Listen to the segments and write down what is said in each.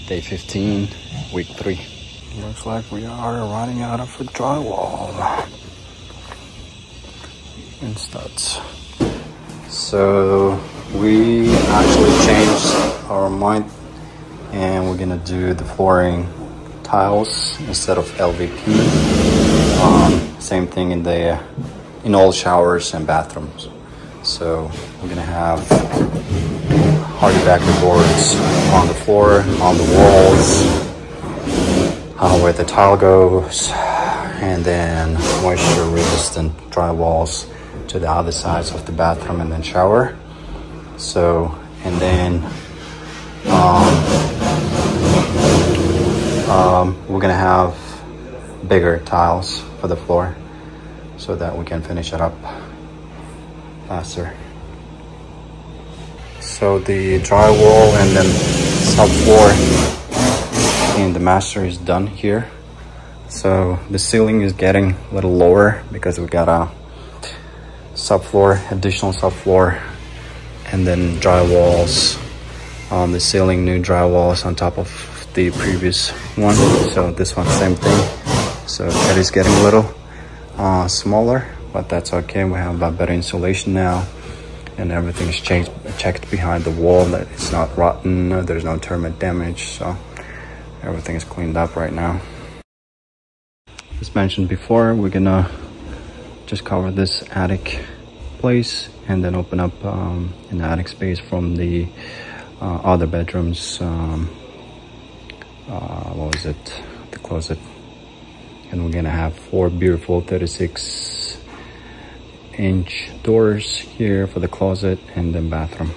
Day 15, week 3. Looks like we are running out of drywall and studs. So we actually changed our mind and we're gonna do the flooring tiles instead of LVP. Same thing in all showers and bathrooms. So we're gonna have hardy backer boards on the floor, on the walls, where the tile goes, and then moisture resistant drywalls to the other sides of the bathroom and then shower. So, and then we're gonna have bigger tiles for the floor so that we can finish it up faster. So the drywall and then subfloor in the master is done here. So the ceiling is getting a little lower because we got a subfloor, additional subfloor, and then drywalls on the ceiling, new drywalls on top of the previous one. So this one, same thing. So it is getting a little smaller, but that's okay. We have a better insulation now, and everything is checked behind the wall that it's not rotten, there's no termite damage, so everything is cleaned up right now. As mentioned before, we're gonna just cover this attic place and then open up an attic space from the other bedrooms. What was it? The closet. And we're gonna have 4 beautiful 36-inch doors here for the closet and then bathroom.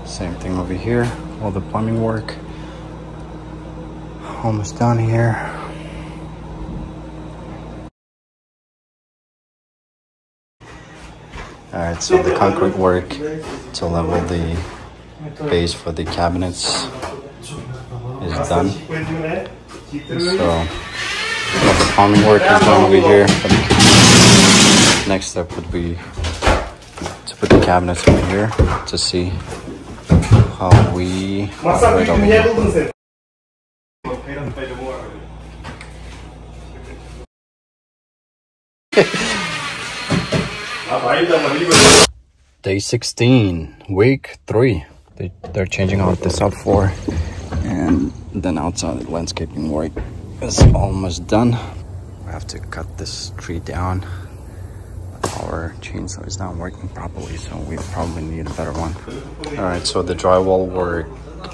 Same thing over here, all the plumbing work almost done here. Alright, so the concrete work to level the base for the cabinets is done. So all the plumbing work is done over here for the kitchen. Next step would be to put the cabinets over here to see how we operate over here. Day 16, week 3. They're changing out the subfloor, and then outside the landscaping work is almost done. We have to cut this tree down. Our chainsaw is not working properly, so we probably need a better one. All right, so the drywall work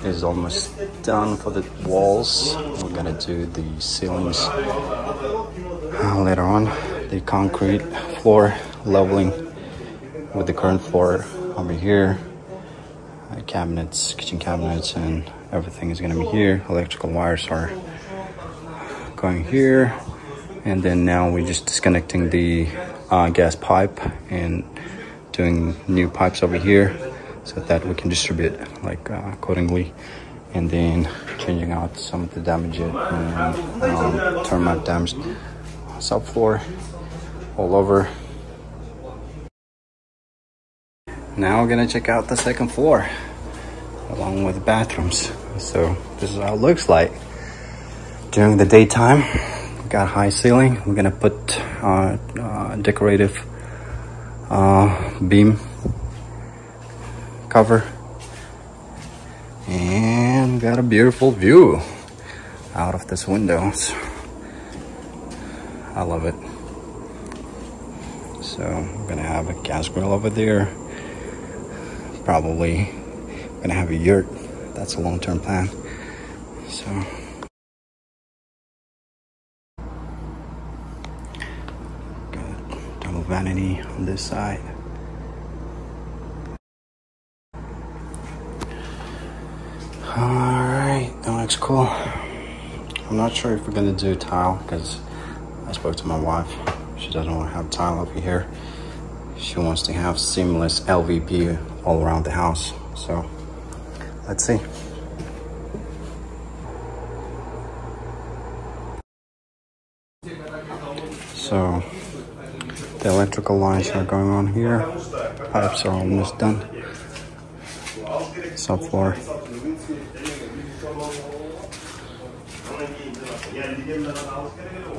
is almost done for the walls. We're gonna do the ceilings later on. The concrete floor leveling with the current floor over here. Cabinets, kitchen cabinets, and everything is going to be here. Electrical wires are going here, and then now we're just disconnecting the gas pipe and doing new pipes over here so that we can distribute like accordingly, and then changing out some of the damaged and termite damaged subfloor all over. Now we're gonna check out the second floor along with the bathrooms. So this is how it looks like during the daytime. We got high ceiling. We're gonna put decorative beam cover, and we got a beautiful view out of this window. I love it. So we're gonna have a gas grill over there. Probably gonna have a yurt. That's a long-term plan. So got double vanity on this side. All right, that looks cool. I'm not sure if we're gonna do tile because I spoke to my wife. She doesn't want to have tile over here. She wants to have seamless LVP all around the house. So let's see. So the electrical lines are going on here. Pipes are almost done. Subfloor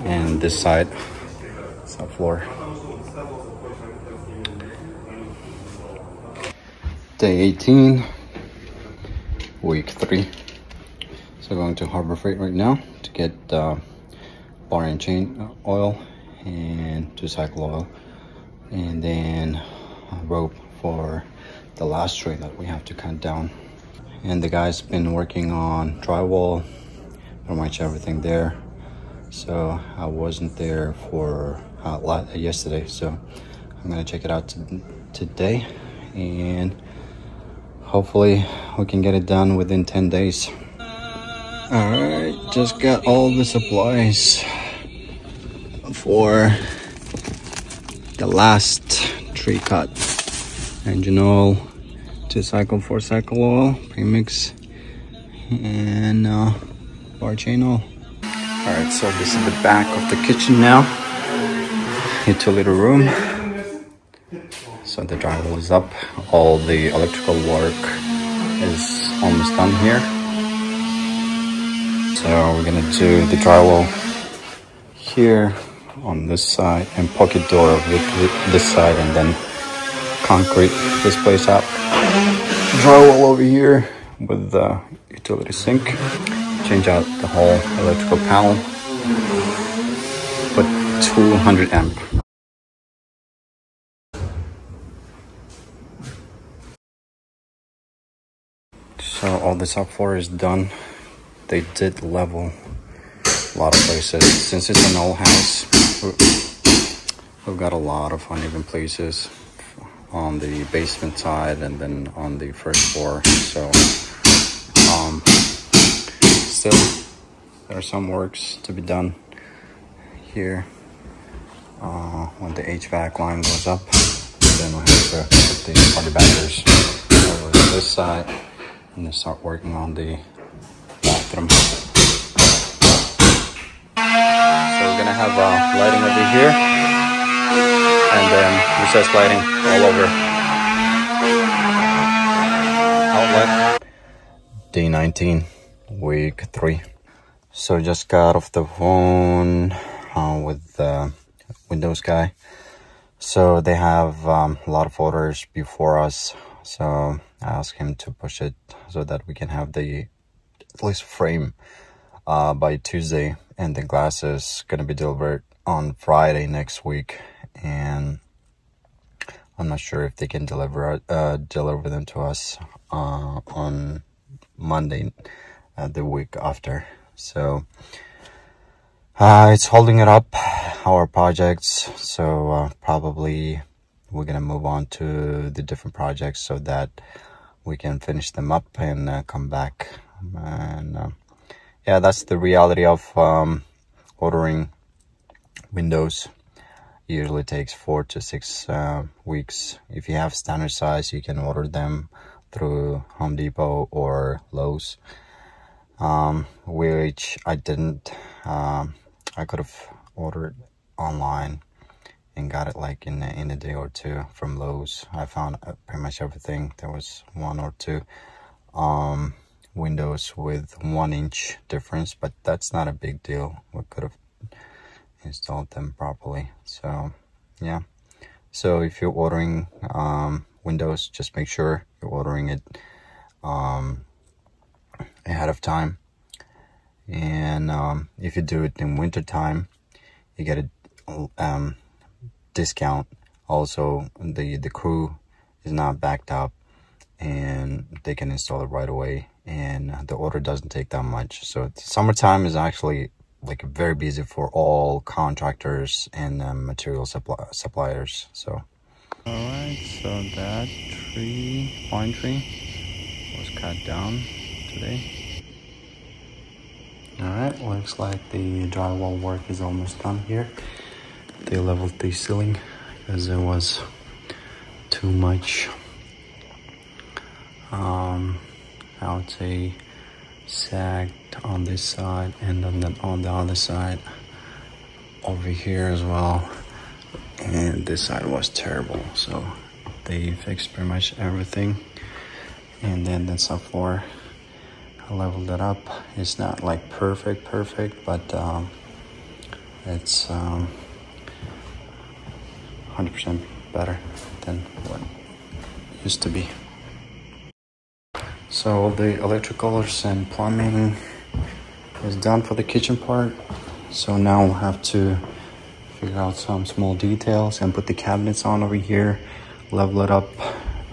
And this side, subfloor. Day 18, week 3. So going to Harbor Freight right now to get bar and chain oil and 2-cycle oil, and then a rope for the last tray that we have to cut down. And the guy's been working on drywall, pretty much everything there. So I wasn't there for yesterday, so I'm gonna check it out today, and hopefully we can get it done within 10 days. All right, just got all the supplies for the last tree cut. Engine oil, 2-cycle, 4-cycle oil, premix, and bar chain oil. All right, so this is the back of the kitchen now. Utility room. So the drywall is up. All the electrical work is almost done here. So we're gonna do the drywall here on this side and pocket door with this side, and then concrete this place out. Drywall over here with the utility sink. Change out the whole electrical panel. Put 200 amp. So all the subfloor is done. They did level a lot of places. Since it's an old house, we've got a lot of uneven places on the basement side and then on the first floor. So still there are some works to be done here when the HVAC line goes up, and then we'll have to put the party backers over to this side and then start working on the bathroom. So we're gonna have lighting over here, and then recessed lighting all over. Outlet. Day 19, week 3. So just got off the phone with the Windows guy. So they have a lot of orders before us. So I asked him to push it so that we can have the at least frame by Tuesday, and the glass is gonna be delivered on Friday next week. And I'm not sure if they can deliver them to us on Monday the week after. So it's holding it up, our projects. So probably we're gonna move on to the different projects so that we can finish them up and come back. And yeah, that's the reality of ordering windows. Usually takes 4 to 6 weeks. If you have standard size, you can order them through Home Depot or Lowe's, which I didn't. I could have ordered online and got it like in a day or two from Lowe's. I found pretty much everything. There was 1 or 2 windows with 1-inch difference, but that's not a big deal. We could have installed them properly. So yeah, so if you're ordering windows, just make sure you're ordering it ahead of time. And if you do it in winter time, you get a discount. Also, the crew is not backed up and they can install it right away, and the order doesn't take that much. So summertime is actually like very busy for all contractors and material suppliers. So all right, so that pine tree was cut down today. All right, looks like the drywall work is almost done here. They leveled the ceiling because there was too much I would say sagged on this side, and then on the other side over here as well. And this side was terrible, so they fixed pretty much everything. And then the subfloor I leveled it up. It's not like perfect, but it's 100% better than what it used to be. So the electricals and plumbing is done for the kitchen part. So now we'll have to figure out some small details and put the cabinets on over here, level it up.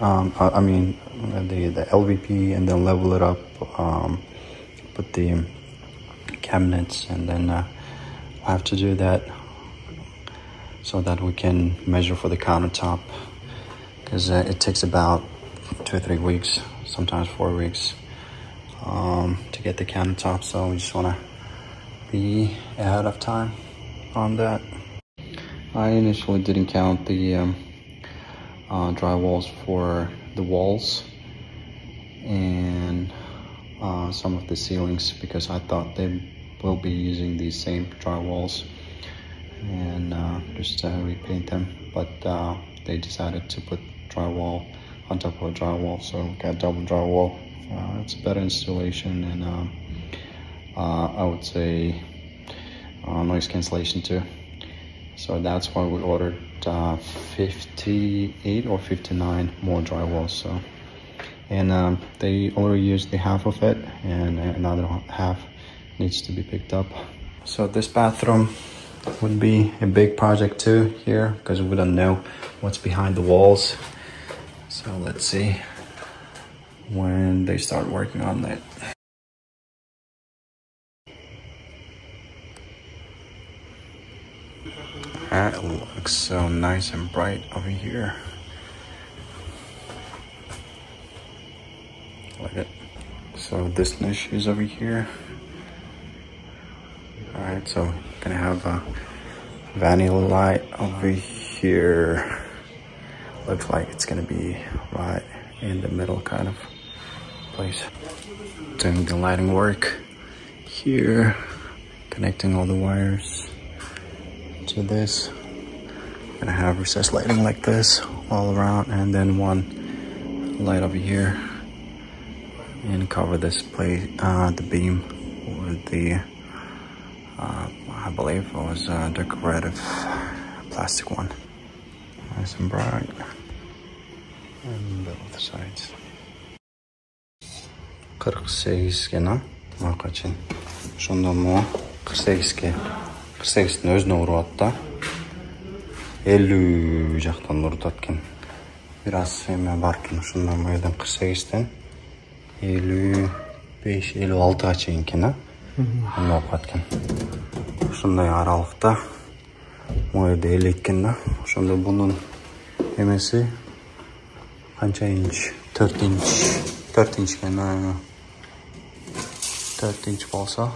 I mean the LVP, and then level it up, put the cabinets, and then I have to do that so that we can measure for the countertop, because it takes about 2 or 3 weeks, sometimes 4 weeks, to get the countertop. So we just want to be ahead of time on that. I initially didn't count the drywalls for the walls and some of the ceilings, because I thought they will be using these same drywalls and just repaint them, but they decided to put drywall on top of a drywall, so we got double drywall. It's a better installation, and I would say noise cancellation too. So that's why we ordered 58 or 59 more drywalls. So, and they already used the half of it, and another half needs to be picked up. So this bathroom would be a big project too here, because we don't know what's behind the walls. So let's see when they start working on that. That looks so nice and bright over here. Like it. So this niche is over here. Alright, so gonna have a vanilla light over here. Looks like it's gonna be right in the middle kind of place. Doing the lighting work here, connecting all the wires to this. Gonna have recessed lighting like this all around, and then one light over here, and cover this place, the beam with the I believe it was a decorative plastic one. Nice and bright, and both sides. 48 гена мака чинь шондоо мо 48 48-т өзнө ураад та 50 жактан урдат кен. Biraz эме бар кен шондоо моёдан 48-тен 55 56-га чейин кен а. Мокат кен. Шондой аралыкта моёда 50 кен да. Шондо бунун эмеси канча инч? 4 инч кен. 4 inch болса.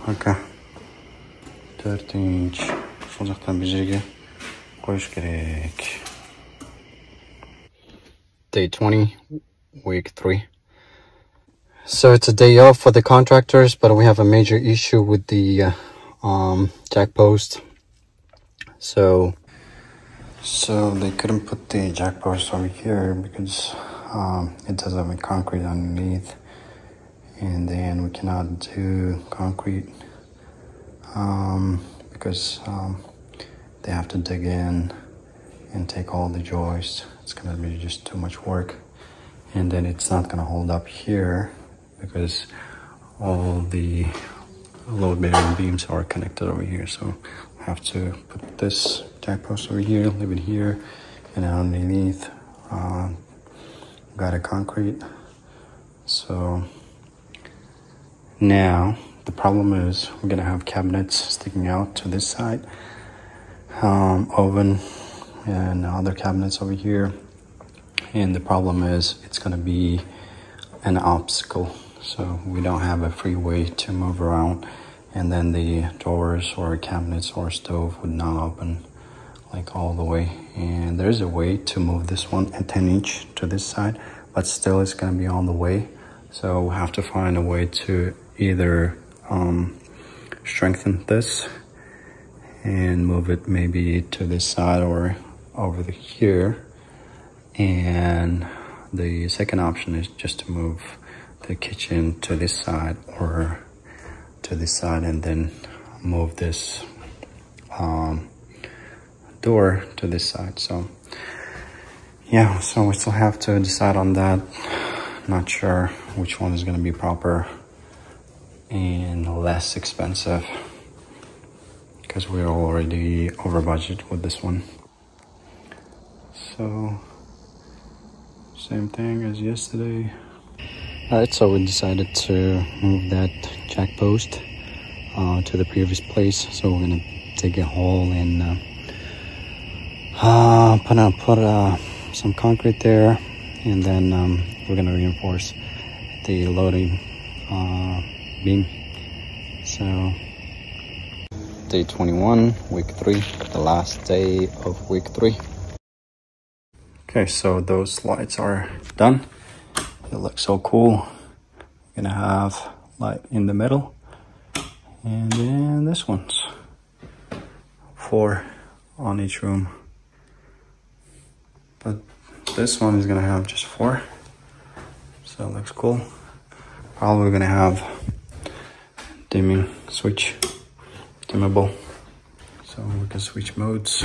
Окей. 4 inch. Сол жактан бир жерге коюш керек. Day 20, week 3. So it's a day off for the contractors, but we have a major issue with the jack post. So they couldn't put the jack post over here because it doesn't have any concrete underneath. And then we cannot do concrete because they have to dig in and take all the joists. It's gonna be just too much work, and then it's not gonna hold up here because all the load-bearing beams are connected over here. So I have to put this jack post over here, leave it here, and underneath got a concrete. So now the problem is we're gonna have cabinets sticking out to this side, oven and other cabinets over here, and the problem is it's gonna be an obstacle. So we don't have a free way to move around, and then the drawers or cabinets or stove would not open like all the way. And there's a way to move this one at 10 inch to this side, but still it's gonna be on the way. So we'll have to find a way to either strengthen this and move it maybe to this side or over here. And the second option is just to move the kitchen to this side or to this side, and then move this door to this side. So yeah, so we still have to decide on that. Not sure which one is going to be proper and less expensive, because we're already over budget with this one. So same thing as yesterday. Alright, so we decided to move that jack post to the previous place. So we're gonna dig a hole and put some concrete there, and then we're gonna reinforce the loading beam. So day 21, week 3, the last day of week 3. Okay, so those lights are done. It looks so cool. We're gonna have light in the middle, and then this one's 4 on each room. But this one is gonna have just 4, so it looks cool. Probably gonna have dimming switch, dimmable, so we can switch modes.